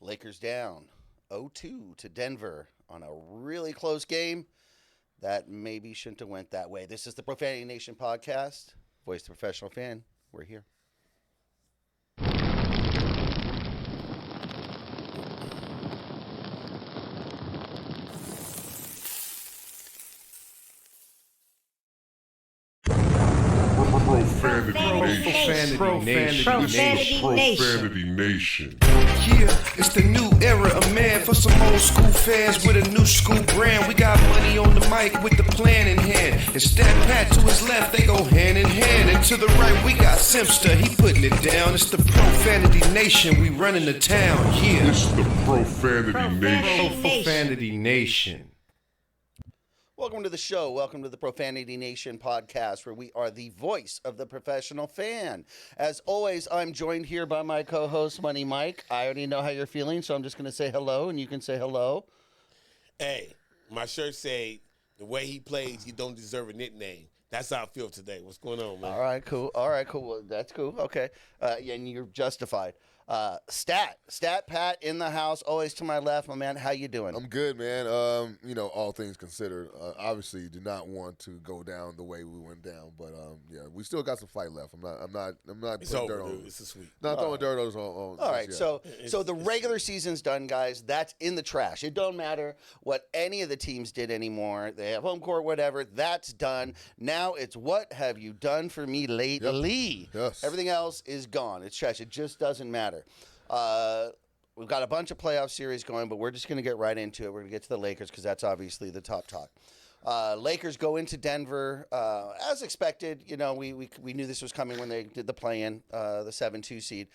Lakers down 0-2 to Denver on a really close game that maybe shouldn't have went that way. This is the Profanity Nation podcast. Voice the professional fan. We're here. Profanity Nation. Yeah, it's the new era of man for some old school fans with a new school brand. We got money on the mic with the plan in hand. And Stat Pat to his left, they go hand in hand. And to the right, we got Simpster, he putting it down. It's the Profanity Nation, we running the town. Yeah, It's the Profanity Nation. Profanity Nation. Welcome to the show. Welcome to the Profanity Nation podcast, where we are the voice of the professional fan. As always, I'm joined here by my co-host, Money Mike. I already know how you're feeling, so I'm just going to say hello, and you can say hello. Hey, my shirt say the way he plays, he don't deserve a nickname. That's how I feel today. What's going on, man? All right, cool. Well, that's cool. Okay. And you're justified. Stat Pat in the house, always to my left. My man, how you doing? I'm good, man. All things considered, obviously do not want to go down the way we went down, but yeah, we still got some fight left. I'm not It's putting over, dirt on. dude. It's a sweep. Not throwing dirt on. All right, so the regular season's done, guys. That's in the trash. It don't matter what any of the teams did anymore. They have home court, whatever. That's done. Now it's what have you done for me lately? Yes. Everything else is gone. It's trash. It just doesn't matter. We've got a bunch of playoff series going, but we're just going to get right into it. We're going to get to the Lakers because that's obviously the top talk. Lakers go into Denver as expected. You know, we knew this was coming when they did the play-in, the 7-2 seed.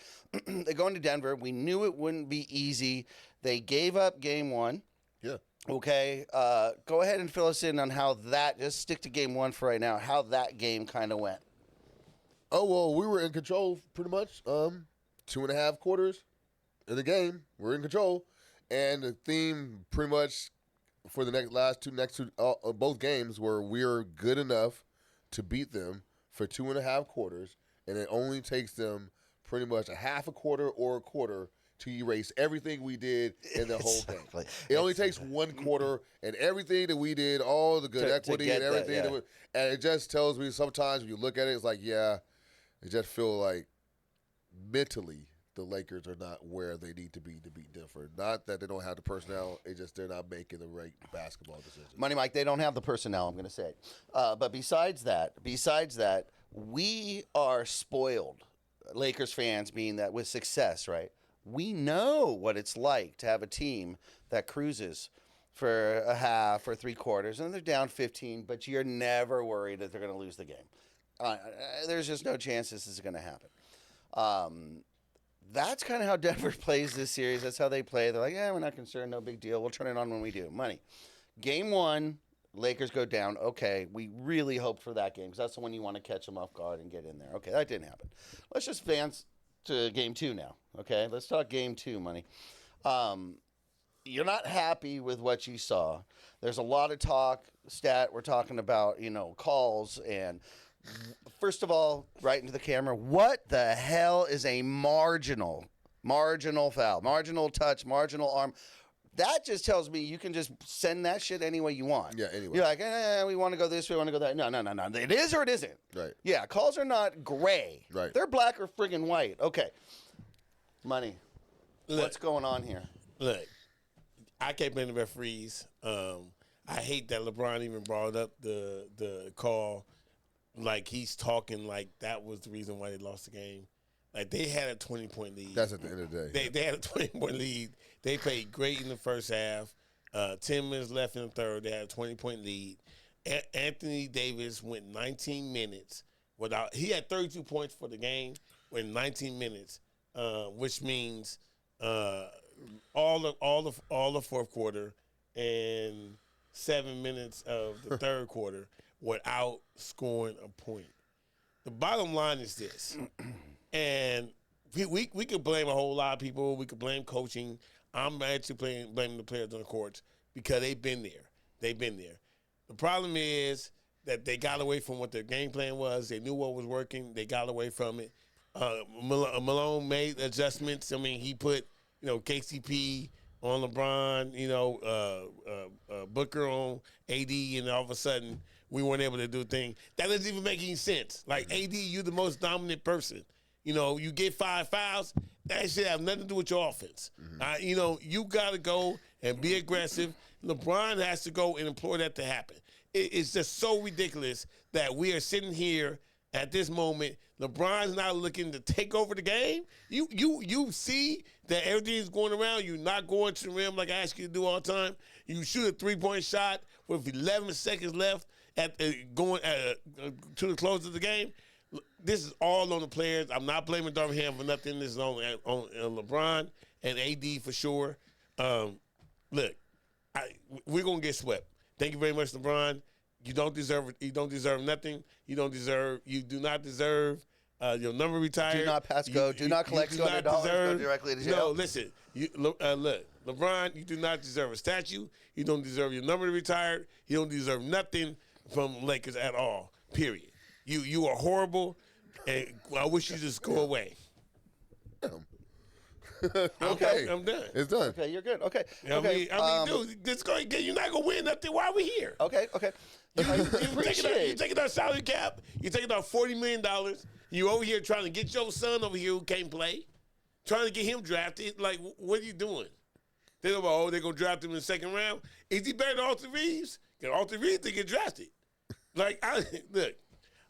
They go into Denver. We knew it wouldn't be easy. They gave up game one. Yeah. Okay. Go ahead and fill us in on how that, just stick to game one for right now, how that game kind of went. Oh well, we were in control pretty much. 2.5 quarters of the game, we're in control, and the theme pretty much for the next two both games were we're good enough to beat them for 2.5 quarters, and it only takes them pretty much a half a quarter or a quarter to erase everything we did in the whole game. It only takes 1 quarter, and everything that we did, all the good equity and everything, and it just tells me sometimes when you look at it, it's like, yeah, it just feels like mentally the Lakers are not where they need to be beat Denver. Not that they don't have the personnel, it's just they're not making the right basketball decisions. Money Mike, they don't have the personnel, I'm going to say. But besides that, we are spoiled, Lakers fans being that with success, right? We know what it's like to have a team that cruises for a half or 3 quarters, and they're down 15, but you're never worried that they're going to lose the game. There's just no chance this is going to happen. That's kind of how Denver plays this series. That's how they play. They're like, we're not concerned. No big deal. We'll turn it on when we do. Money. Game one, Lakers go down. Okay, we really hope for that game because that's the one you want to catch them off guard and get in there. Okay, that didn't happen. Let's just advance to game two now. Okay, let's talk game two, Money. You're not happy with what you saw. There's a lot of talk. We're talking about, calls and – first of all, right into the camera, what the hell is a marginal foul, marginal touch, marginal arm? That just tells me you can just send that shit any way you want. Yeah, anyway. You're like, we want to go this way, we want to go that. No. It is or it isn't. Right. Yeah, calls are not gray. Right. They're black or friggin' white. Okay. Money. Look, What's going on here? Look, I can't blame the referees. I hate that LeBron even brought up the call. Like, he's talking like that was the reason why they lost the game. Like, they had a 20-point lead. That's at the end of the day. They had a 20-point lead. They played great in the first half. 10 minutes left in the third. They had a 20-point lead. Anthony Davis went 19 minutes without – he had 32 points for the game in 19 minutes, which means all the fourth quarter and 7 minutes of the third quarter without scoring a point. The bottom line is this, and we could blame a whole lot of people. We could blame coaching. I'm actually blaming the players on the courts because they've been there. The problem is that they got away from what their game plan was. They knew what was working. They got away from it. Malone made adjustments. I mean, he put KCP on LeBron, Booker on AD, and all of a sudden we weren't able to do a thing. That doesn't even make any sense. Like, AD, you're the most dominant person. You get 5 fouls, that should have nothing to do with your offense. You got to go and be aggressive. LeBron has to go and implore that to happen. It's just so ridiculous that we are sitting here at this moment. LeBron's not looking to take over the game. You see that everything's going around. You're not going to the rim like I ask you to do all the time. You shoot a 3-point shot with 11 seconds left going to the close of the game. This is all on the players. I'm not blaming Darvin for nothing. This is on LeBron and AD for sure. Look, we're gonna get swept. Thank you very much, LeBron. You don't deserve it. You don't deserve nothing. You do not deserve your number retired. Do not pass go. Do not collect $200. Go directly to jail. No, listen. Look, LeBron, you do not deserve a statue. You don't deserve your number retired. You don't deserve nothing from Lakers at all. Period. You are horrible, and I wish you just go away. Okay, I'm done. It's done. Okay, you're good. Okay. I mean, dude, you're not gonna win nothing. Why are we here? Okay. You taking our salary cap. You taking our $40 million. You over here trying to get your son over here who can't play, trying to get him drafted. Like, what are you doing? They're gonna draft him in the second round. Is he better than Austin Reeves? Can Austin Reeves to get drafted? Like,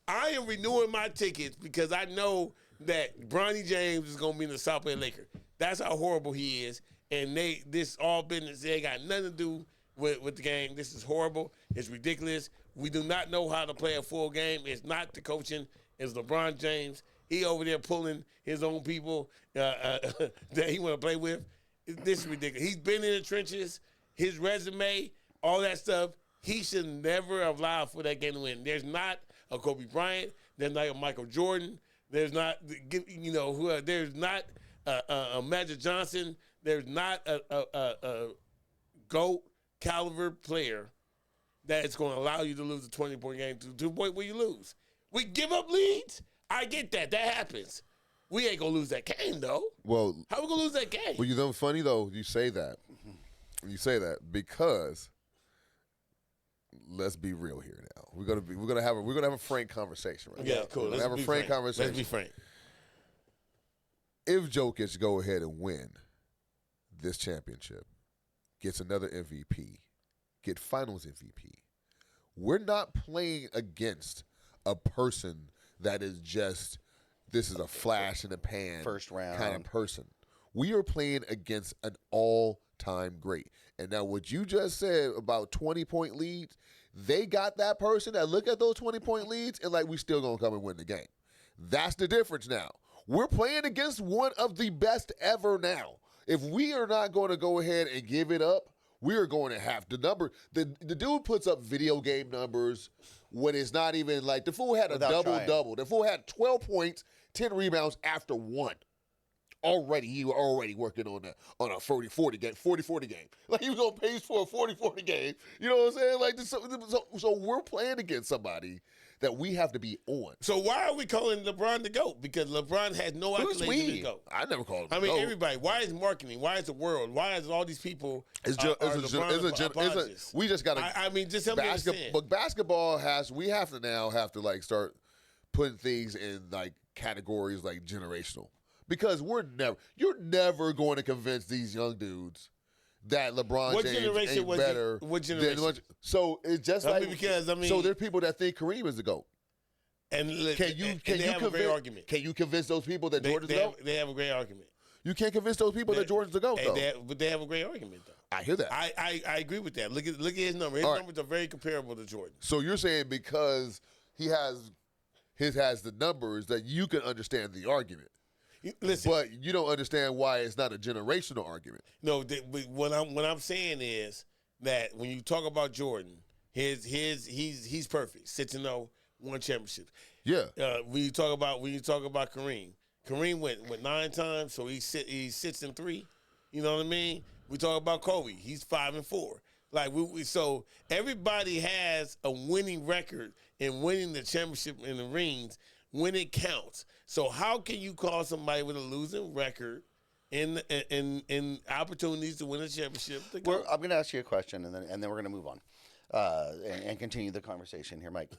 I am renewing my tickets because I know that Bronny James is going to be in the South Bay Lakers. That's how horrible he is. And this all business, they ain't got nothing to do with the game. This is horrible. It's ridiculous. We do not know how to play a full game. It's not the coaching. It's LeBron James. He over there pulling his own people that he want to play with. This is ridiculous. He's been in the trenches. His resume, all that stuff, he should never have allowed for that game to win. There's not a Kobe Bryant. There's not a Michael Jordan. There's not, there's not a Magic Johnson. There's not a GOAT caliber player that is going to allow you to lose a 20-point game to the point where you lose. We give up leads. I get that. That happens. We ain't going to lose that game, though. Well, how we going to lose that game? Well, you know, funny, though, you say that. You say that because let's be real here now. We're gonna have a frank conversation right now. Yeah, cool. Let's have a frank conversation. Let's be frank. If Jokic go ahead and win this championship, gets another MVP, get Finals MVP, we're not playing against a person that is just this is a flash in the pan first round kind of person. We are playing against an all-time great. And now what you just said about 20-point leads, they got that person that look at those 20-point leads and like, we still going to come and win the game. That's the difference now. We're playing against one of the best ever now. If we are not going to go ahead and give it up, we are going to have the number. The dude puts up video game numbers when it's not even like the fool had a double-double. The fool had 12 points, 10 rebounds after one. He was already working on a 40-40 game. Like, he was on pace for a 40-40 game. You know what I'm saying? Like, so we're playing against somebody that we have to be on. So why are we calling LeBron the GOAT? Because LeBron has no accolades to be GOAT. I never called him the GOAT. Everybody. Why is marketing? Why is the world? Why is all these people we just got to just help me understand. But basketball we have to like start putting things in like categories like generational. Because you're never going to convince these young dudes that LeBron James ain't better. What generation? So it's just so there's people that think Kareem is the GOAT. And can you have a great argument? Can you convince those people that Jordan's the GOAT? They have a great argument. You can't convince those people that Jordan's the GOAT, though. But they have a great argument, though. I hear that. I agree with that. Look at his number. His numbers are very comparable to Jordan. So you're saying because he has the numbers that you can understand the argument. Listen, but you don't understand why it's not a generational argument. No, what I'm saying is that when you talk about Jordan, he's perfect. 6-0, won championships. Yeah. When you talk about Kareem went 9 times, so he's 6-3. You know what I mean? We talk about Kobe, he's 5-4. Like so everybody has a winning record in winning the championship in the rings when it counts. So how can you call somebody with a losing record in opportunities to win a championship. I'm going to ask you a question, and then we're going to move on and continue the conversation here, Mike.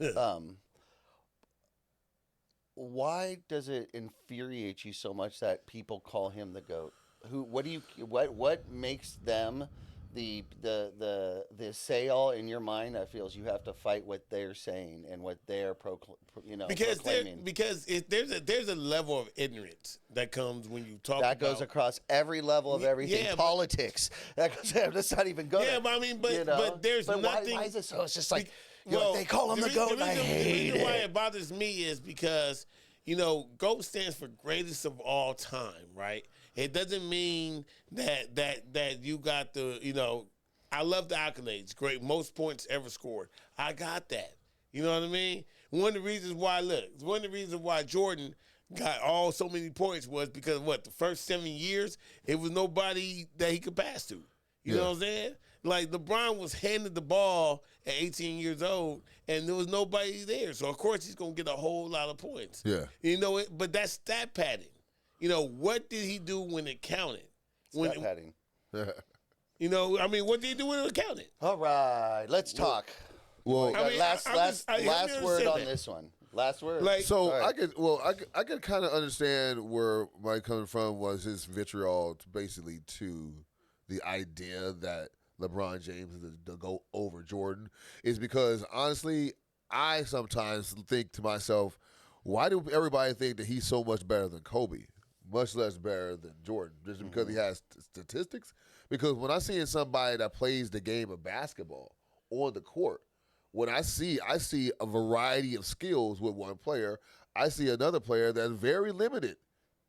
Why does it infuriate you so much that people call him the GOAT? What makes them the say all in your mind that feels you have to fight what they're saying and what they're proclaiming? Because there's a level of ignorance that comes when you talk. That goes across every level of everything. Yeah, politics. That's not even good. Yeah, but I mean, but there's nothing. Why is it so? It's just like they call him the GOAT. And I hate it. The reason why it bothers me is because GOAT stands for greatest of all time, right? It doesn't mean that you got the I love the accolades. Great, most points ever scored. I got that. You know what I mean? One of the reasons why Jordan got so many points was because the first 7 years it was nobody that he could pass to. You know what I'm saying? Like LeBron was handed the ball at 18 years old, and there was nobody there. So of course he's gonna get a whole lot of points. Yeah. But that's stat padding. What did he do when it counted? Stat padding. What did he do when it counted? All right, let's talk. Well, last word on this one. Last word. I could kind of understand where Mike coming from was his vitriol basically to the idea that LeBron James is the GOAT over Jordan is because honestly, I sometimes think to myself, why do everybody think that he's so much better than Kobe, much less better than Jordan, just because he has statistics? Because when I see somebody that plays the game of basketball on the court, when I see a variety of skills with one player, I see another player that's very limited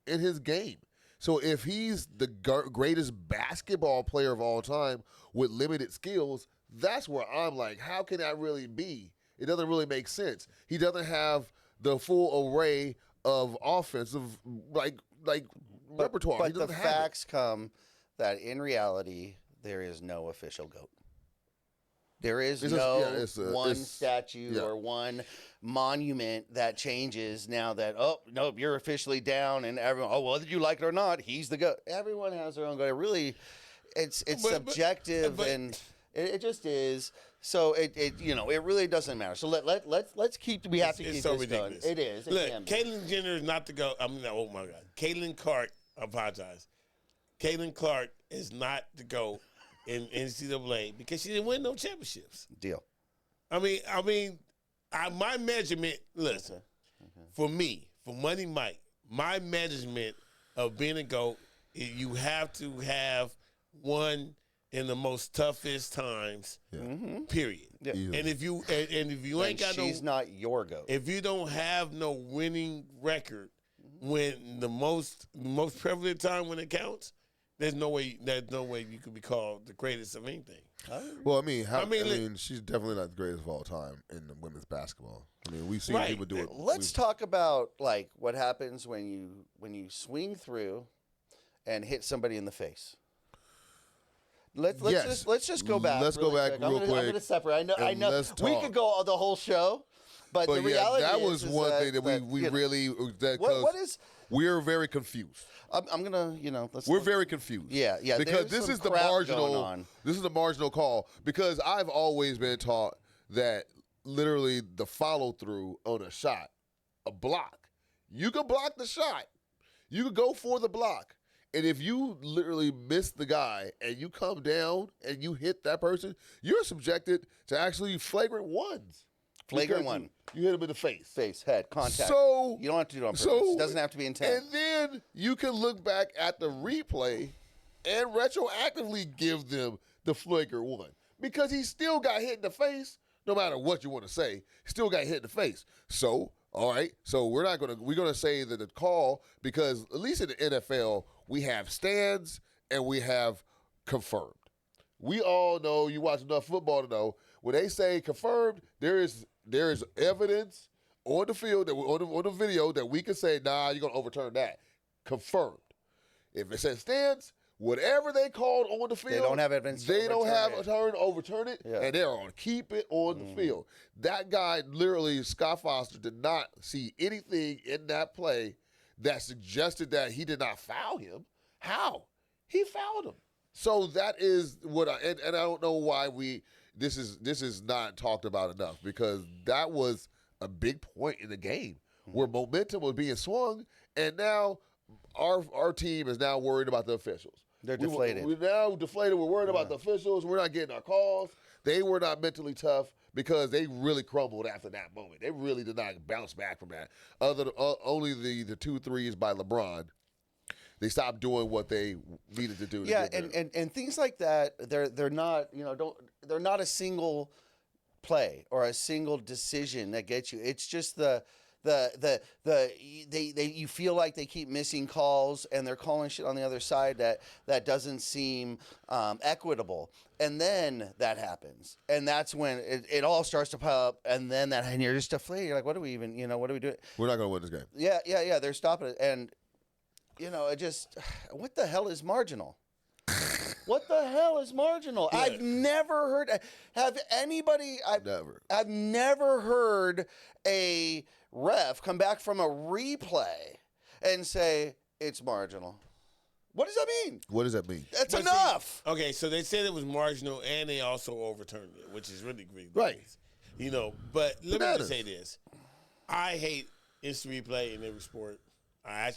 in his game. So if he's the greatest basketball player of all time with limited skills, that's where I'm like, how can that really be? It doesn't really make sense. He doesn't have the full array of offensive repertoire. But the facts come that in reality there is no official GOAT. There is one statue or one monument that changes now that, no, you're officially down, and everyone, whether you like it or not, he's the GOAT. Everyone has their own GOAT. It really, it's subjective, and it just is. So it really doesn't matter. So let's keep. We have to keep so this ridiculous. going. It is. Look, Caitlyn Jenner is not the GOAT. Oh my God, Caitlyn Clark. I apologize. Caitlyn Clark is not the GOAT in NCAA because she didn't win no championships. Deal. My measurement. Listen, for me, for Money Mike, my measurement of being a GOAT, you have to have one in the most toughest times. Period. Yeah. And if you ain't got she's not your GOAT. If you don't have no winning record when the most prevalent time when it counts, there's no way you could be called the greatest of anything. Well, she's definitely not the greatest of all time in the women's basketball. We've seen people do it. Let's talk about what happens when you swing through and hit somebody in the face. Let's just go back. Let's go back real quick. I'm going to separate. I know. We could go the whole show, but the reality that was one thing that we really we're very confused. I'm gonna we're very confused. Yeah. Because this is the marginal. This is the marginal call. Because I've always been taught that literally the follow through on a shot, a block, you can block the shot, you can go for the block. And if you literally miss the guy and you come down and you hit that person, you're subjected to actually flagrant ones. Flagrant one. You hit him in the face. Face, head, contact. So you don't have to do it on purpose. It doesn't have to be intent. And then you can look back at the replay and retroactively give them the flagrant one. Because he still got hit in the face, no matter what you want to say, still got hit in the face. So, all right, so we're gonna say that the call, because at least in the NFL, we have stands and we have confirmed. We all know, you watch enough football to know, when they say confirmed, there is evidence on the field, on the video, that we can say, nah, you're going to overturn that. Confirmed. If it says stands, whatever they called on the field, they don't have evidence. They don't have a turn to overturn it, and they're going to keep it on the field. That guy, literally, Scott Foster, did not see anything in that play that suggested that he did not foul him. How? He fouled him. So that is what and I don't know why this is not talked about enough, because that was a big point in the game where momentum was being swung, and now our team is now worried about the officials. They're deflated. We're now deflated. We're worried about the officials. We're not getting our calls. They were not mentally tough because they really crumbled after that moment. They really did not bounce back from that. Only the 2 threes by LeBron. They stopped doing what they needed to do. Yeah, and things like that, they're not, they're not a single play or a single decision that gets you. It's just you feel like they keep missing calls and they're calling shit on the other side that doesn't seem equitable, and then that happens, and that's when it all starts to pile up, and then and you're just deflated. You're like, what do we even, what do we do? We're not going to win this game. Yeah. They're stopping it, and it just, what the hell is marginal? What the hell is marginal? Yeah. I've never heard. I've never heard a ref come back from a replay and say it's marginal. What does that mean? What does that mean? That's enough. Okay, so they said it was marginal, and they also overturned it, which is really great. Right. But let me just say this: I hate instant replay in every sport.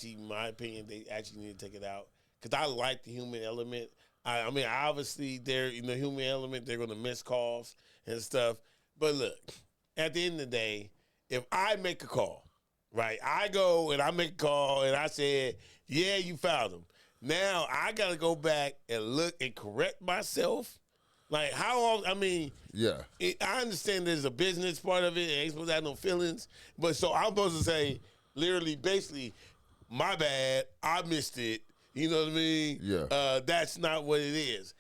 In my opinion, they actually need to take it out, because I like the human element. I mean, obviously, they're in the human element. They're going to miss calls and stuff. But look, at the end of the day, if I make a call, right, I go and I make a call and I said, yeah, you fouled him. Now I got to go back and look and correct myself. Like, how long? I mean, yeah. I understand there's a business part of it. It ain't supposed to have no feelings. But so I'm supposed to say, literally, basically, my bad, I missed it. You know what I mean? Yeah. That's not what it is.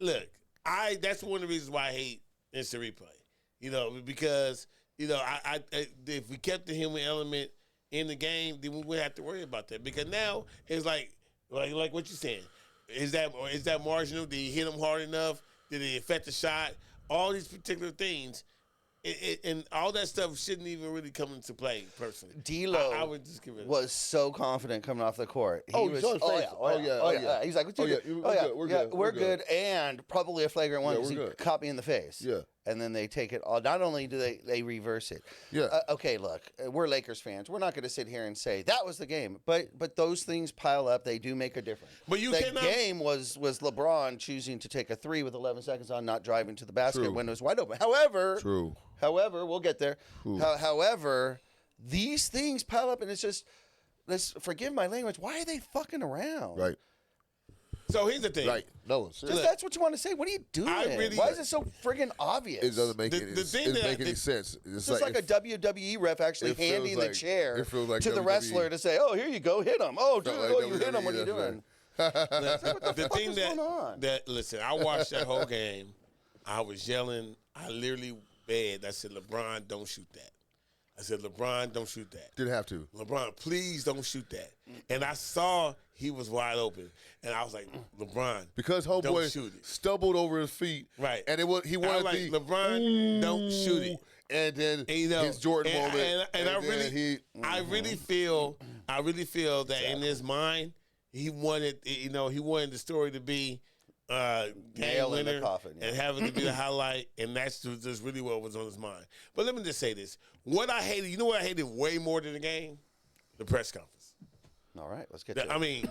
Look, that's one of the reasons why I hate instant replay. Because if we kept the human element in the game, then we wouldn't have to worry about that. Because now it's like what you're saying. Is that marginal? Did he hit him hard enough? Did it affect the shot? All these particular things. And all that stuff shouldn't even really come into play, personally. D'Lo I would just give it was so confident coming off the court. He's on his face. Oh, yeah. He's like, we're good, and probably a flagrant one because he caught me in the face. Yeah. And then they take it all. Not only do they reverse it. Yeah. Okay, look, we're Lakers fans. We're not going to sit here and say that was the game. But those things pile up. They do make a difference. But the game was LeBron choosing to take a 3 with 11 seconds on, not driving to the basket when it was wide open. However, we'll get there. However, these things pile up, and it's just, forgive my language, why are they fucking around? Right. So here's the thing. Right. No, just that's what you want to say. What are you doing? Why is it so friggin' obvious? It doesn't make any sense. It's just like a WWE ref actually handing the chair to the WWE. wrestler to say, "Oh, here you go, hit him." Oh, dude, you hit him. What are you doing? The thing that listen, I watched that whole game. I was yelling. I literally begged. I said, "LeBron, don't shoot that." I said, "LeBron, don't shoot that." Didn't have to. LeBron, please don't shoot that. And I saw he was wide open, and I was like, "LeBron, because homeboy stumbled over his feet, right?" And he wanted LeBron, don't shoot it. And then his Jordan moment, and I really feel that in his mind, he wanted the story to be game winner and having to be the highlight, and that's just really what was on his mind. But let me just say this: what I hated, what I hated way more than the game, the press conference. All right, let's get to it. I mean,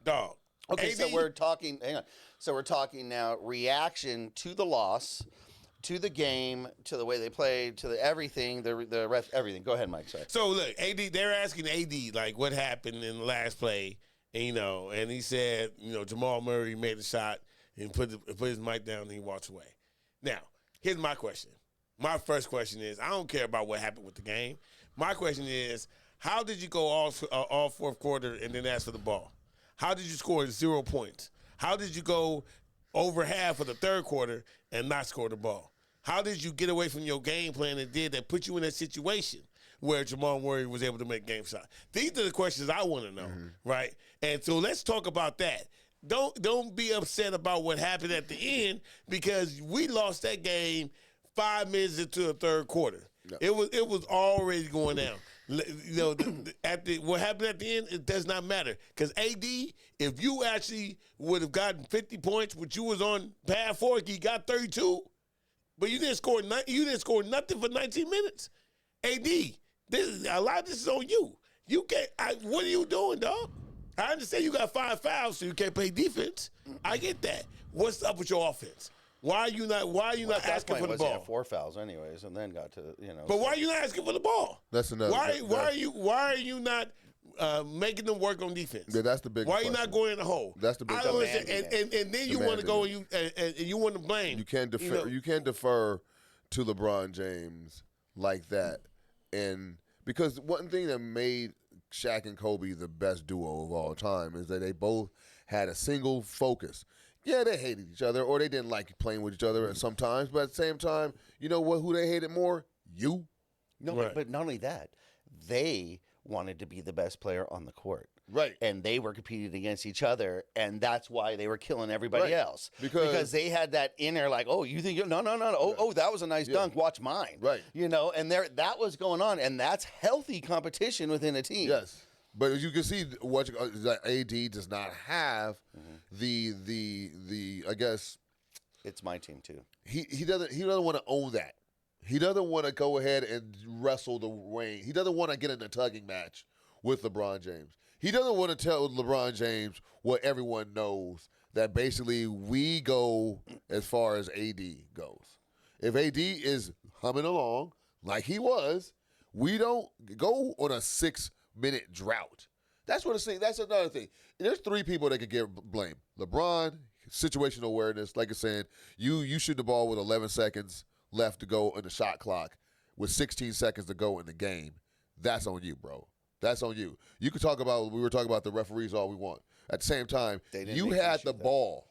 dog. Okay, AD, so we're talking. Hang on. So we're talking now reaction to the loss, to the game, to the way they played, to everything, the ref, everything. Go ahead, Mike. Sorry. So look, AD. They're asking AD like what happened in the last play, and, and he said, Jamal Murray made a shot and put his mic down and he walks away. Now, here's my question. My first question is, I don't care about what happened with the game. My question is, how did you go all fourth quarter and then ask for the ball? How did you score 0 points? How did you go over half of the third quarter and not score the ball? How did you get away from your game plan that put you in that situation where Jamal Murray was able to make game shot? These are the questions I want to know, right? And so let's talk about that. Don't be upset about what happened at the end, because we lost that game 5 minutes into the third quarter. No. It was already going down. What happened at the end, it does not matter. Because AD, if you actually would have gotten 50 points, which you was on path for, he got 32, but you didn't score. You didn't score nothing for 19 minutes. AD, a lot of this is on you. You can't. What are you doing, dog? I understand you got 5 fouls, so you can't play defense. I get that. What's up with your offense? Why are you not asking for the ball? He had 4 fouls anyways, and then got to But why are you not asking for the ball? That's another. Why are you not making them work on defense? Yeah, that's the big. Why are you not going in the hole? That's the big. I don't understand. And then you want to go and you want to blame. You can't defer. You can't defer to LeBron James like that, and because one thing that made Shaq and Kobe the best duo of all time is that they both had a single focus. Yeah, they hated each other, or they didn't like playing with each other sometimes. But at the same time, you know what? Who they hated more? You. No, Right. but not only that, they wanted to be the best player on the court. Right. And they were competing against each other, and that's why they were killing everybody Right. else. Because they had that inner, like, oh, you think, no. Oh, that was a nice dunk. Watch mine. Right. And that was going on, and that's healthy competition within a team. Yes. But as you can see, that AD does not have the I guess It's my team, too. he doesn't want to own that. He doesn't want to go ahead and wrestle the reign. He doesn't want to get in a tugging match with LeBron James. He doesn't want to tell LeBron James what everyone knows, that basically we go as far as AD goes. If AD is humming along like he was, we don't go on a 6-minute drought. That's what it's saying. That's another thing. There's 3 people that could get blame. LeBron, situational awareness. Like I said, you shoot the ball with 11 seconds left to go in the shot clock with 16 seconds to go in the game. That's on you, bro. That's on you. You could talk about, we were talking about the referees all we want. At the same time, you had the ball.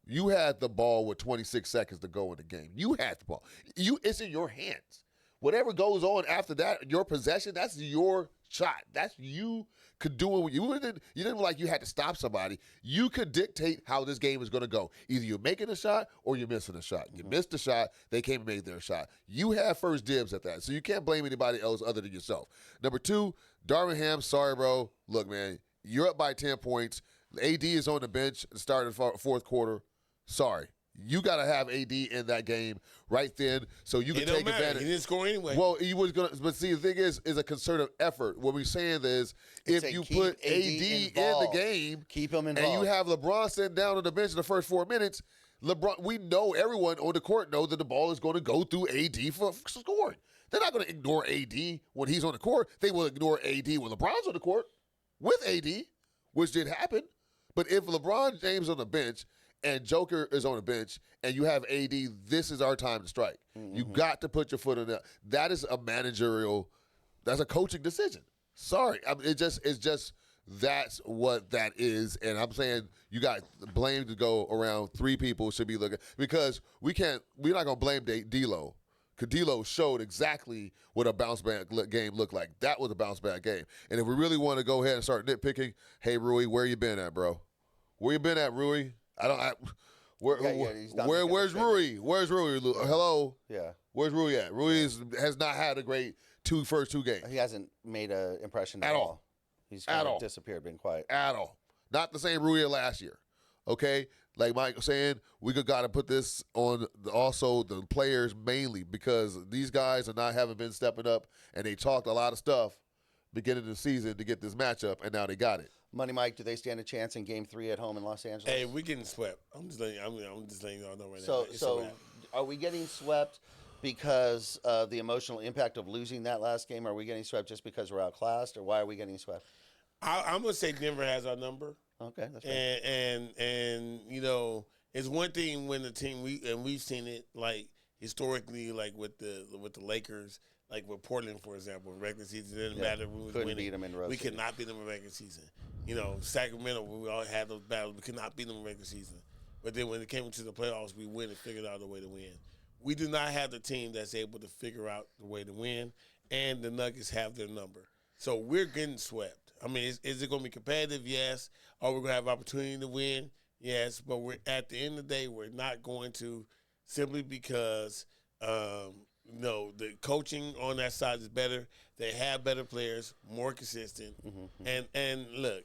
You had the ball with 26 seconds to go in the game. You had the ball. It's in your hands. Whatever goes on after that, your possession, that's your shot. That's you could do it. You didn't like you had to stop somebody. You could dictate how this game is going to go. Either you're making a shot or you're missing a shot. You missed the shot, they came and made their shot. You have first dibs at that. So you can't blame anybody else other than yourself. Number 2, Darvin Ham, sorry, bro. Look, man, you're up by 10 points. AD is on the bench starting fourth quarter. Sorry. You got to have AD in that game right then so you can take advantage. He didn't score anyway. Well, he was going to, but see, the thing is a concerted effort. What we're saying is if you put AD in the game, keep him involved, and you have LeBron sitting down on the bench in the first 4 minutes, LeBron, we know everyone on the court knows that the ball is going to go through AD for scoring. They're not going to ignore AD when he's on the court. They will ignore AD when LeBron's on the court with AD, which did happen. But if LeBron James on the bench and Joker is on the bench, and you have AD, this is our time to strike. Mm-hmm. You got to put your foot in there. That is a managerial, that's a coaching decision. Sorry, I mean, it's just that's what that is. And I'm saying you got blame to go around. 3 people should be looking, because we're not gonna blame D'Lo. Because D'Lo showed exactly what a bounce back game looked like. That was a bounce back game. And if we really want to go ahead and start nitpicking, hey Rui, where you been at, bro? Where you been at, Rui? Where's Rui? Where's Rui? Hello? Yeah. Where's Rui at? Rui has not had a great first two games. He hasn't made an impression at all. He's kind of disappeared, been quiet. At all. Not the same Rui last year. Okay? Like Mike was saying, we got to put this on also the players mainly, because these guys haven't been stepping up, and they talked a lot of stuff beginning of the season to get this matchup, and now they got it. Money Mike, do they stand a chance in Game 3 at home in Los Angeles? Hey, we're getting swept. I'm just letting y'all know right now. It's so are we getting swept because of the emotional impact of losing that last game? Are we getting swept just because we're outclassed, or why are we getting swept? I'm gonna say Denver has our number. Okay, that's right. And you know, it's one thing when the team we've seen it like historically, like with the Lakers. Like with Portland, for example, in regular season, it didn't matter who was winning. Beat them in we could not beat them in regular season. You know, Sacramento, we all had those battles. We could not beat them in regular season. But then when it came into the playoffs, we win and figured out a way to win. We do not have the team that's able to figure out the way to win, and the Nuggets have their number. So we're getting swept. I mean, is it going to be competitive? Yes. Are we going to have opportunity to win? Yes. But we're at the end of the day, we're not going to, simply because the coaching on that side is better. They have better players, more consistent. And look,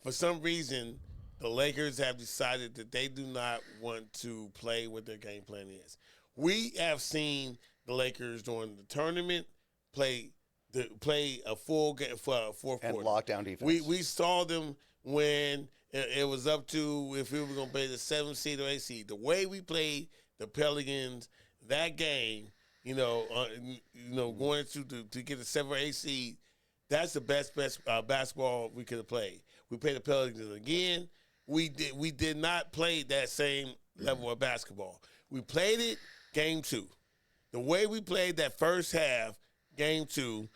for some reason, the Lakers have decided that they do not want to play what their game plan is. We have seen the Lakers during the tournament play a full game for fourth And quarter. lockdown defense. We saw them when it was up to if we were going to play the 7th seed or 8th seed. The way we played the Pelicans that game, going to get a 7 or 8 seed, that's the best basketball we could have played. We played the Pelicans again. We did not play that same level of basketball. We played it game 2. The way we played that first half, game 2,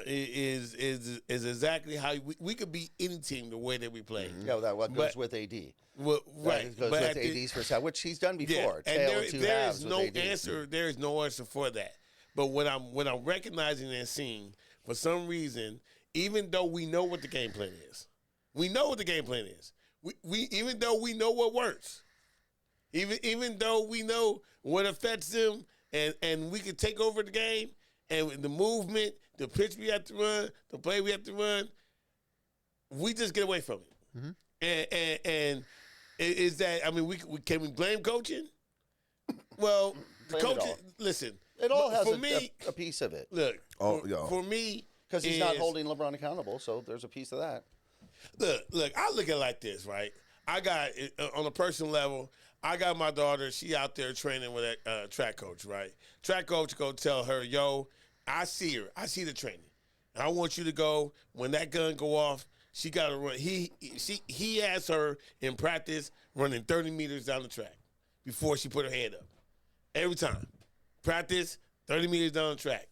is exactly how we could beat any team the way that we played. Yeah, that goes with AD. Well, right, That goes but with AD's first half, which he's done before. and Tale of two there halves is with no AD. answer. There is no answer for that. But what I'm recognizing and seeing, for some reason, even though we know what the game plan is, we know what the game plan is. We even though we know what works, even though we know what affects them, and we can take over the game, and the movement, the pitch we have to run, the play we have to run, we just get away from it. And is that, I mean, can we blame coaching? Well, the Blame it coaching, all. listen. It all has for me, a piece of it. look, Oh, for, yeah. for me, Because he's not is- holding LeBron accountable, so there's a piece of that. Look, I look at it like this, right? I got, on a personal level, I got my daughter, she out there training with a track coach, right? Track coach go tell her, yo, I see her. I see the training. I want you to go, when that gun go off, she got to run. He has her in practice running 30 meters down the track before she put her head up. Every time. Practice, 30 meters down the track.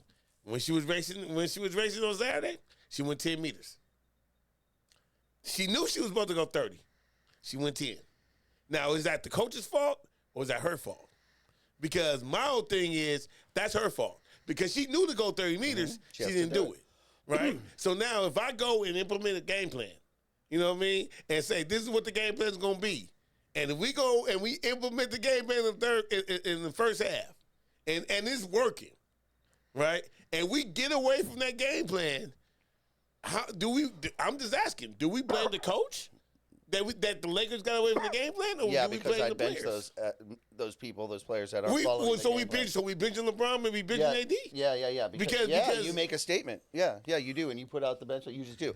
When she was racing on Saturday, she went 10 meters. She knew she was supposed to go 30. She went 10. Now, is that the coach's fault or is that her fault? Because my whole thing is that's her fault. Because she knew to go 30 meters, She she has to didn't do do it. Right? So now if I go and implement a game plan, you know what I mean, and say this is what the game plan is going to be, and if we go and we implement the game plan in the first half, and it's working, right, and we get away from that game plan, how do we? I'm just asking, do we blame the coach that the Lakers got away from the game plan, or Yeah, do we because blame I the bench players? those people, those players that aren't following the So game we plan. benching LeBron and we benching Yeah, AD. yeah. Because you make a statement. Yeah, you do, and you put out the bench. You just do.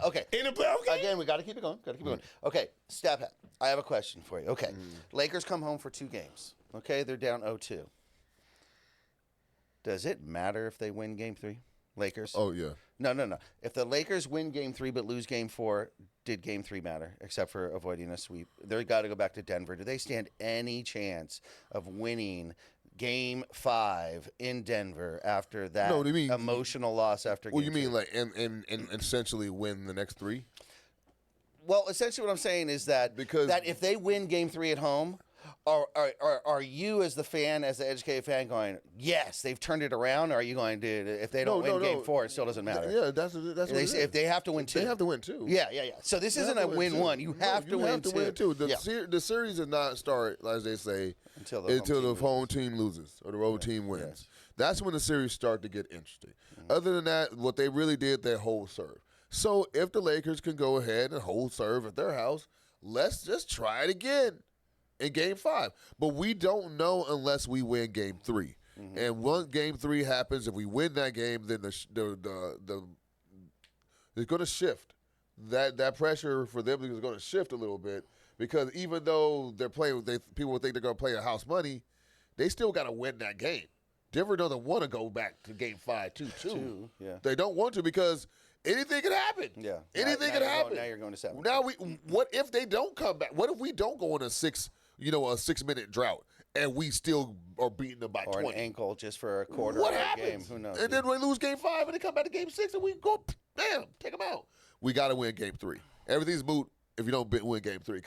Okay. In the playoff game? Again, we got to keep it going. Okay, Stab Hat, I have a question for you. Okay, Lakers come home for 2 games. Okay, they're down 0-2. Does it matter if they win Game 3, Lakers? Oh, yeah. No. If the Lakers win Game 3 but lose Game 4, did Game 3 matter, except for avoiding a sweep? They've got to go back to Denver. Do they stand any chance of winning Game 5 in Denver after that No, what do you mean? emotional loss after Well, Game you mean 2? like and essentially win the next 3? Well, essentially what I'm saying is that Because- that if they win Game 3 at home, are you as the fan, as the educated fan, going, yes, they've turned it around? Or are you going to, if they don't win Game 4, it still doesn't matter? Yeah, that's what it is. If they have to win 2. They have to win 2. Yeah. So this isn't a win-1. You have to win 2. The, Yeah. the series does not start, as they say, Until the home team loses or the road team wins. Yes. That's when the series start to get interesting. Other than that, what they really did, they hold serve. So if the Lakers can go ahead and hold serve at their house, let's just try it again in Game 5. But we don't know unless we win Game 3. And once Game 3 happens, if we win that game, then it's going to shift. That pressure for them is going to shift a little bit, because even though they're playing, people will think they're going to play a house money, they still got to win that game. Denver doesn't want to go back to Game 5 2-2. Yeah. They don't want to, because anything could happen. Yeah. Anything Now could you're happen. going- now you're going to 7. Now what if they don't come back? What if we don't go on a 6-minute drought and we still are beating them by Or 20? an ankle just for a quarter What of a happens? game. Who knows? And then we lose Game 5 and they come back to Game 6 and we go, bam, take them out. We got to win Game 3. Everything's moot if you don't win Game 3.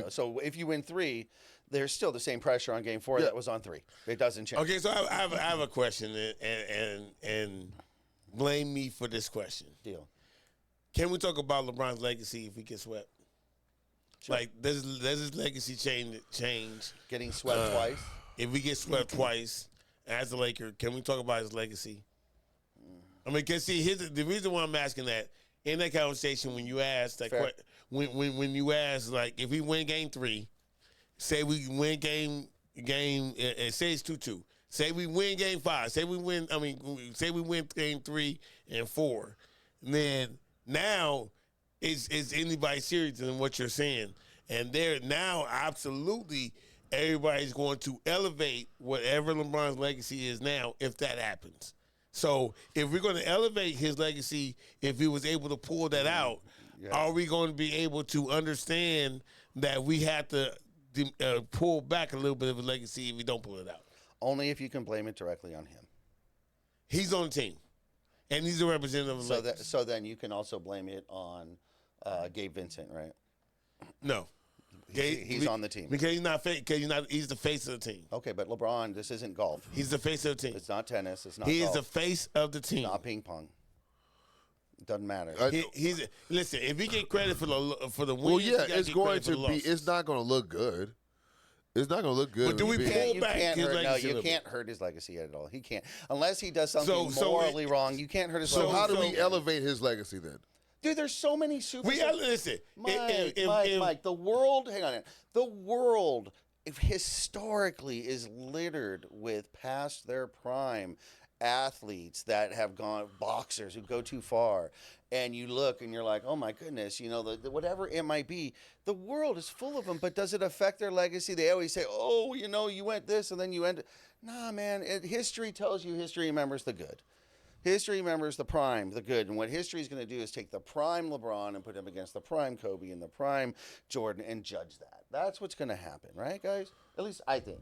So if you win 3, there's still the same pressure on Game 4 that was on 3. It doesn't change. Okay, so I have a question, and blame me for this question. Deal. Can we talk about LeBron's legacy if we get swept? Like, does his legacy change Getting swept twice. if we get swept twice? as a Laker, can we talk about his legacy? I mean, cause see, the reason why I'm asking that in that conversation when you ask that when you ask like if we win game 3, say we win game say it's 2-2. Say we win game 5. Say we win game 3 and 4. And then now is anybody serious in what you're saying? And there now absolutely everybody's going to elevate whatever LeBron's legacy is now if that happens. So if we're going to elevate his legacy, if he was able to pull that out, are we going to be able to understand that we have to pull back a little bit of a legacy if we don't pull it out? Only if you can blame it directly on him. He's on the team, and he's a representative of the Lakers. So then you can also blame it on Gabe Vincent, right? No. He's on the team. Because he's not fake. He's the face of the team. Okay, but LeBron, this isn't golf. He's the face of the team. It's not tennis. It's not He golf. is the face of the team. It's not ping pong. It doesn't matter. Listen, if he get credit for the wins, Well, yeah, it's going to be. It's not going to look good. It's not going to look good. But do we pull back his legacy? No, you can't hurt his legacy at all. He can't. Unless he does something morally wrong, you can't hurt his legacy. So how do we elevate his legacy then? Dude, there's so many super. Listen, Mike, the world. Hang on. The world historically is littered with past their prime athletes that have gone, boxers who go too far, and you look and you're like, oh my goodness, whatever it might be, the world is full of them. But does it affect their legacy? They always say, oh, you went this and then you end. Nah, man. History tells you. History remembers the good. History remembers the prime, the good. And what history is going to do is take the prime LeBron and put him against the prime Kobe and the prime Jordan and judge that. That's what's going to happen, right, guys? At least I think.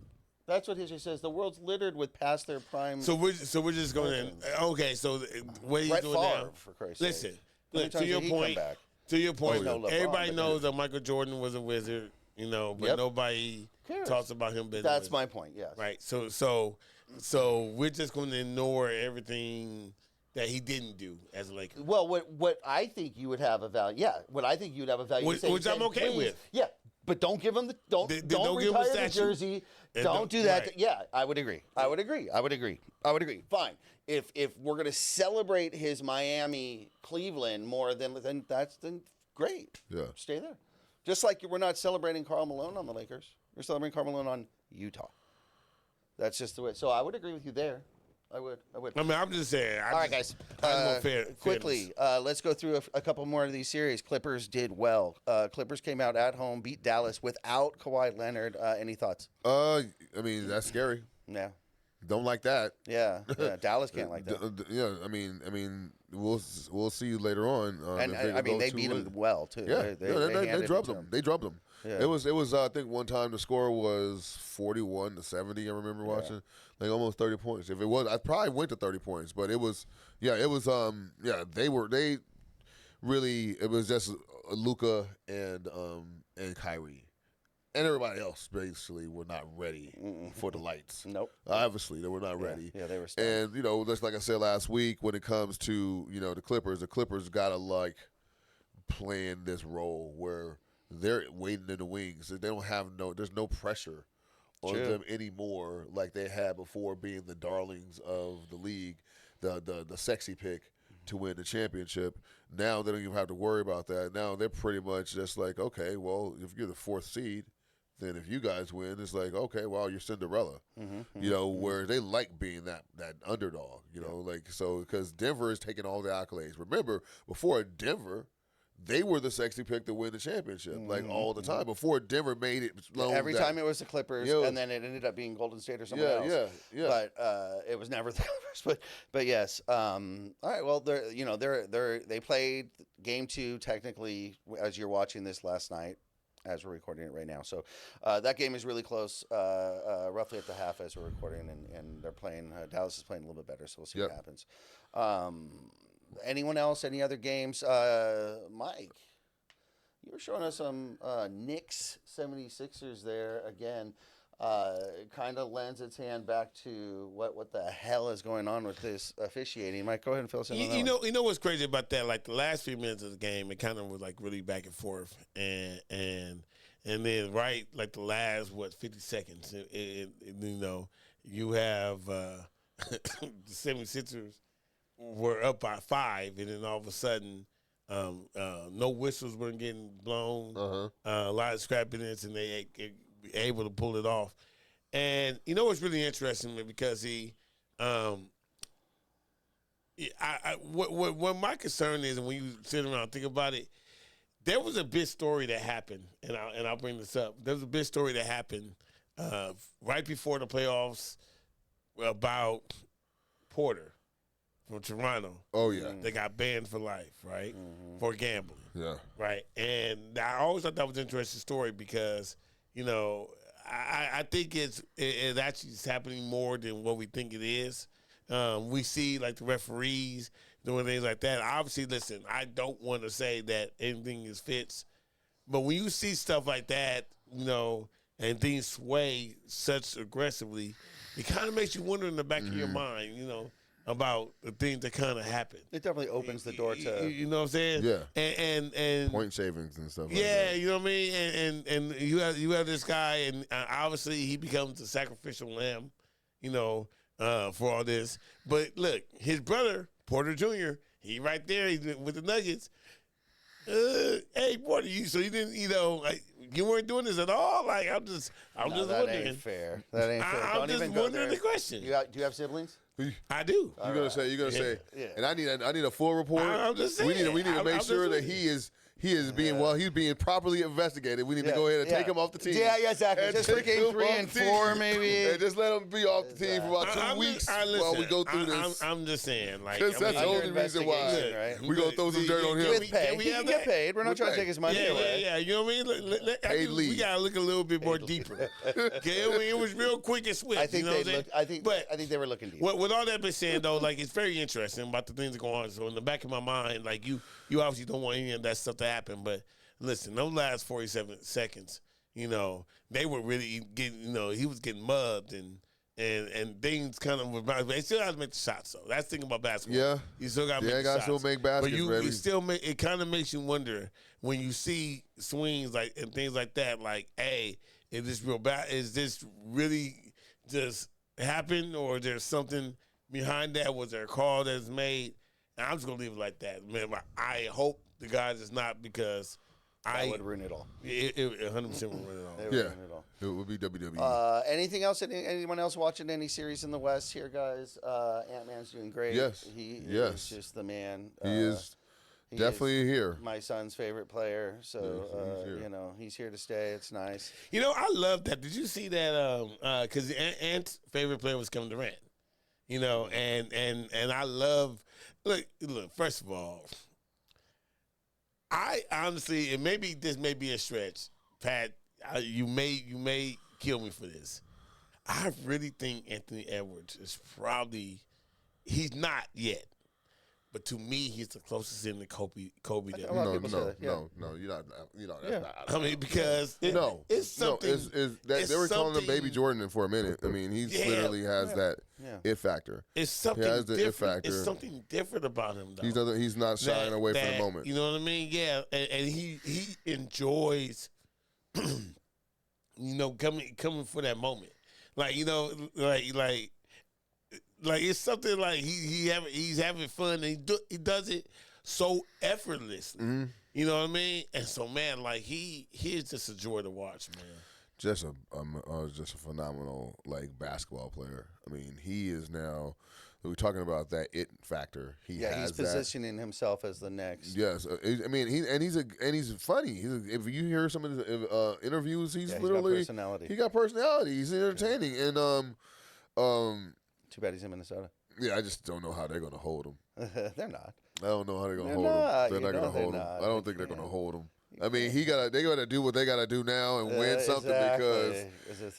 That's what history says. The world's littered with past their prime. So we're just going to. Okay, so what are you doing now? For Christ's Listen, sake. look, to your point. Everybody knows that Michael Jordan was a wizard, but nobody talks about him being. That's my point. Yes. Right. So we're just going to ignore everything that he didn't do as a Laker. Well, what I think you would have a value. Yeah. What I think you'd have a value. Which I'm okay with. Yeah. But don't give him don't retire the jersey. Don't do that. Right. Yeah, I would agree. Fine. If we're gonna celebrate his Miami Cleveland more then great. Yeah. Stay there. Just like we're not celebrating Karl Malone on the Lakers. We're celebrating Karl Malone on Utah. That's just the way. So I would agree with you there. I would. I mean, I'm just saying. All right, guys. Quickly, let's go through a couple more of these series. Clippers did well. Clippers came out at home, beat Dallas without Kawhi Leonard. Any thoughts? I mean, that's scary. Yeah. Don't like that. Yeah. Dallas can't like that. Yeah. I mean, we'll see you later on. And they beat them well too. Yeah. They drubbed them. They drubbed them. Yeah. It was. I think one time the score was 41-70. I remember watching like almost 30 points. If it was, I probably went to 30 points. But it was. Yeah. It was. They really. It was just Luka and Kyrie. And everybody else basically were not ready for the lights. Nope. Obviously, they were not ready. Yeah, they were stunned. And, just like I said last week, when it comes to, the Clippers got to, play in this role where they're waiting in the wings. They don't have there's no pressure on them anymore like they had before being the darlings of the league, the sexy pick to win the championship. Now they don't even have to worry about that. Now they're pretty much just like, okay, well, if you're the 4th seed, then if you guys win, it's like, okay, well, you're Cinderella. Where they like being that underdog, because Denver is taking all the accolades. Remember, before Denver, they were the sexy pick to win the championship, all the time. Before Denver made it, every time it was the Clippers, and then it ended up being Golden State or someone else. Yeah. But it was never the Clippers. But yes. All right. Well, they played game 2 technically as you're watching this last night, as we're recording it right now. So that game is really close, roughly at the half as we're recording, and they're playing. Dallas is playing a little bit better, so we'll see what happens. Anyone else? Any other games? Mike, you were showing us some Knicks 76ers there again. Kind of lends its hand back to what the hell is going on with this officiating. Mike, go ahead and fill us in on that. You know what's crazy about that? Like the last few minutes of the game, it kind of was like really back and forth, and then right like the last 50 seconds, You have the 76ers were up by 5, and then all of a sudden, no whistles weren't getting blown. A lot of scrappiness, and they able to pull it off. And you know what's really interesting because what my concern is, and when you sit around and think about it, there was a big story that happened, and I'll bring this up. There was a big story that happened right before the playoffs about Porter from Toronto. Oh, yeah. They got banned for life, right? For gambling. Yeah. Right. And I always thought that was an interesting story because, you know, I think it actually is happening more than what we think it is. We see, like, the referees doing things like that. Obviously, listen, I don't want to say that anything is fits, but when you see stuff like that, you know, and things sway such aggressively, it kind of makes you wonder in the back of your mind, you know, about the things that kind of happen. It definitely opens the door to you know what I'm saying? Yeah. And Point savings and stuff like yeah, that. you know what I mean? And you have this guy, and obviously he becomes a sacrificial lamb, you know, for all this. But look, his brother, Porter Jr., he right there with the Nuggets. Hey, Porter, you didn't, you know, like, you weren't doing this at all? Like, I'm just that wondering. ain't fair. That ain't fair. I'm Don't just even go wondering there. the question. Do you have siblings? I do. You're gonna say, Yeah. and I need a full report. I'm just saying. We need to I'm make just sure that saying. he is being he's being properly investigated. We need to go ahead and take him off the team. Yeah, exactly. And Just for take game him 3 off and the team. 4, maybe. And just let him be off the team for about 2 weeks while we go through this. I'm just saying, like, Because that's the under only reason why investigation, right? we're gonna throw some dirt on him. With pay. Can we He have can get that? paid. We're not With trying to pay. take his money Yeah, away. yeah, you know what I mean? Paid We leave. gotta look a little bit more deeper. Okay, I mean, it was real quick and swift. I think you know what I'm saying? I think they were looking deep. With all that being said, though, like, it's very interesting about the things that go on. So in the back of my mind, like, you obviously don't want any of that stuff to happen. But listen, those last 47 seconds, you know, they were really getting, you know, he was getting mugged and things kind of were. But they still have to make the shots, though. That's the thing about basketball. Yeah. You still got to make the gotta shots. still make baskets, But baby. it still it kind of makes you wonder when you see swings like and things like that. Like, hey, is this real bad? Is this really just happened, or there's something behind that? Was there a call that's made? And I'm just gonna leave it like that, man. I hope the guys is not because That would ruin it all. It 100% would ruin it all. They would Yeah. ruin it all. It would be WWE. Anything else? Anyone else watching any series in the West here, guys? Ant-Man's doing great. Yes. He Yes. is just the man. He is definitely here. My son's favorite player. So, he's here. you know, he's here to stay. It's nice. You know, I love that. Did you see that? Because Ant's favorite player was Kevin Durant. You know, and I love. Look. First of all, I honestly, this may be a stretch, Pat. You may kill me for this. I really think Anthony Edwards is probably. He's not yet. But to me, he's the closest in to Kobe. A lot of people say that, yeah. No, you're not. That's Yeah. not. I mean, because it's something. They were calling him Baby something- Jordan for a minute. I mean, he Yeah, literally has that Yeah. it factor. It's something He has the it different. factor. It's something different about him, though. He's not shying away from the moment. You know what I mean? Yeah, and he enjoys, you know, coming for that moment. Like, you know, like it's something like he's having fun and he does it so effortlessly. Mm-hmm. You know what I mean? And so, man, like he is just a joy to watch, man. Just a phenomenal basketball player. I mean, he is now. We're talking about that it factor. He Yeah, has he's positioning himself as the next. Yes, I mean he's funny. If you hear some of his interviews, he's got literally personality. He got personality. He's entertaining, and Too bad he's in Minnesota. yeah, I just don't know how they're gonna hold him. They're not. I don't know how they're gonna They're hold not. him. They're You not gonna know hold they're him. not. I don't think they're gonna hold him. I mean, they gotta do what they gotta do now and win something Exactly.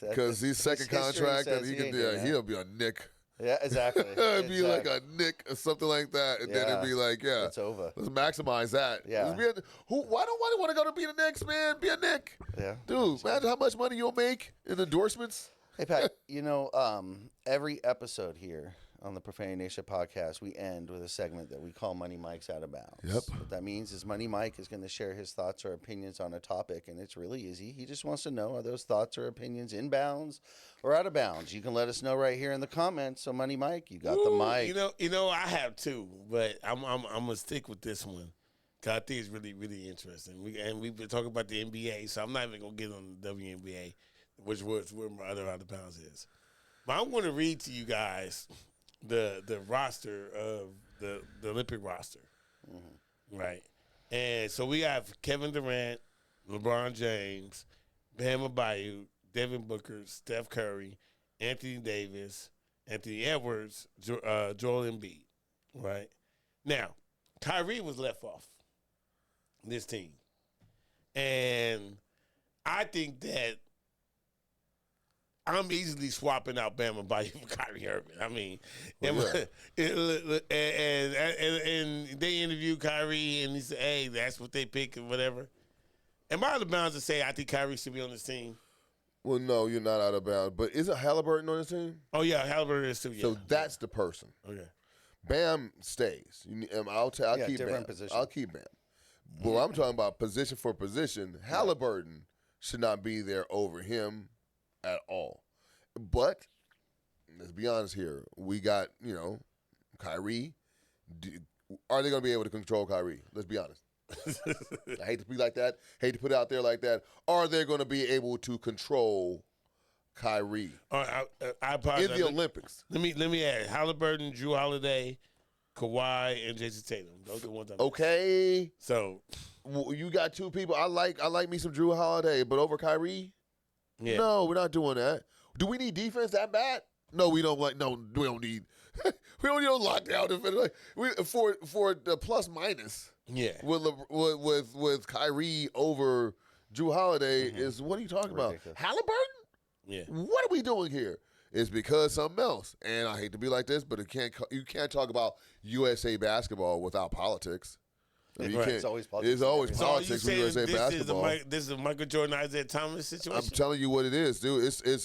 because his second history contract that says he he can ain't do, doing that. he'll be a Nick. Yeah, exactly. It'd be like Exactly. a Nick or something like that, and then it'd be like, yeah, It's over. let's maximize that. Yeah. Why don't I want to go to be the Knicks, man? Be a Nick. Yeah. Dude, imagine how much money you'll make in endorsements. Hey Pat, you know, every episode here on the Profanity Nation podcast, we end with a segment that we call Money Mike's Out of Bounds. Yep. What that means is Money Mike is going to share his thoughts or opinions on a topic, and it's really easy. He just wants to know, are those thoughts or opinions in bounds or out of bounds? You can let us know right here in the comments. So, Money Mike, you got the mic. You know, I have two, but I'm gonna stick with this one because I think it's really, really interesting. We've been talking about the NBA, so I'm not even gonna get on the WNBA, which was where my other out of bounds is. But I'm going to read to you guys the roster of the Olympic roster, right? And so we have Kevin Durant, LeBron James, Bam Adebayo, Devin Booker, Steph Curry, Anthony Davis, Anthony Edwards, Joel Embiid, right? Now, Kyrie was left off this team. And I think that I'm easily swapping out Bam Adebayo for Kyrie Irving. I mean, and they interviewed Kyrie, and he said, "Hey, that's what they pick and whatever." Am I out of bounds to say I think Kyrie should be on this team? Well, no, you're not out of bounds. But isn't Halliburton on this team? Oh yeah, Halliburton is too. Yeah. So that's the person. Okay. Bam stays. I'll keep different Bam. position. I'll keep Bam. But I'm talking about position for position. Halliburton should not be there over him at all. But let's be honest here. We got, Kyrie. Are they going to be able to control Kyrie? Let's be honest. I hate to be like that. Hate to put it out there like that. Are they going to be able to control Kyrie I in the Olympics? Let me add Halliburton, Drew Holiday, Kawhi, and Jason Tatum. Those are the ones. Okay. So you got two people. I like me some Drew Holiday, but over Kyrie? yeah. No, we're not doing that. Do we need defense that bad? No, we don't. No, we don't need. We don't need no lockdown defense. For the plus minus. Yeah. With Kyrie over Drew Holiday is what are you talking about? Halliburton? Yeah. What are we doing here? It's because something else. And I hate to be like this, but you can't talk about USA basketball without politics. I mean, you Right. can't- It's always politics. It's always So are you politics with saying USA this basketball. this is a Michael Jordan, Isaiah Thomas situation? I'm telling you what it is, dude. It's look.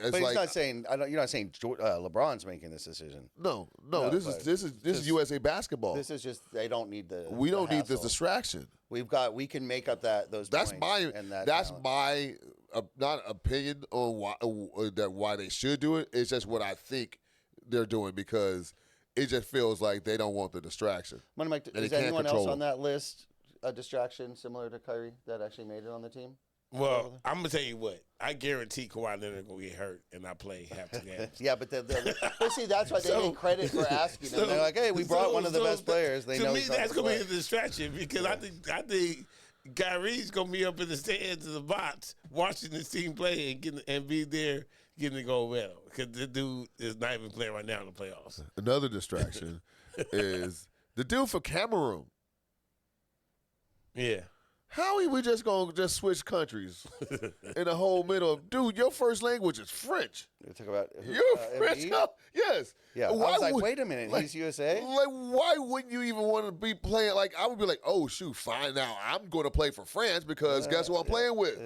It's But he's like not saying. You're not saying LeBron's making this decision. no. No, This but is USA basketball. This is just they don't need the. We don't need this hassle. distraction. We can make up those. That's points my and that that's talent. my not opinion on why they should do it. It's just what I think they're doing because it just feels like they don't want the distraction. Money Mike, And is they can't anyone else control on them. that list a distraction similar to Kyrie that actually made it on the team? Well, I'm gonna tell you what. I guarantee Kawhi Leonard gonna get hurt and not play half the games. Yeah, but but see, that's why they So- didn't credit for asking him. They're like, hey, we brought one of the best players. They to know me, he's not that's gonna gonna be a play. distraction because I think Kyrie's gonna be up in the stands of the box watching this team play and be there getting the gold medal because the dude is not even playing right now in the playoffs. Another distraction is the dude for Cameroon. Yeah. How are we just gonna just switch countries in the whole middle of dude? Your first language is French. We talk about You're French, Embiid? yes. Yeah, Why I was like, would- wait a minute, like- he's USA. Like, why wouldn't you even want to be playing? Like, I would be like, oh shoot, fine. Now I'm going to play for France because guess who I'm playing with?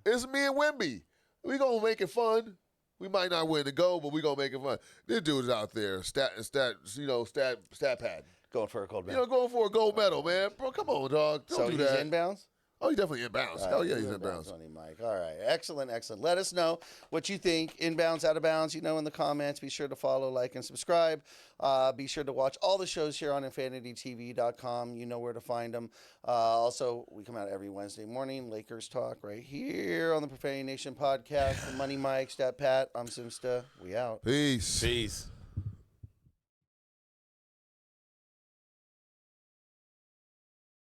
It's me and Wemby. We gonna make it fun. We might not win the gold, but we gonna make it fun. This dude's out there, stat pad. Going for a cold man. Going for a gold medal, man. Bro, come on, dog. Don't So do he's that. inbounds? Oh, he's definitely inbounds. Hell yeah, he's inbounds. Money Mike. All right. Excellent. Let us know what you think. Inbounds, out of bounds, in the comments. Be sure to follow, like, and subscribe. Be sure to watch all the shows here on InfinityTV.com. You know where to find them. Also, we come out every Wednesday morning. Lakers talk right here on the Profanity Nation podcast. Money Mike, Stat Pat. I'm Simsta. We out. Peace. Peace.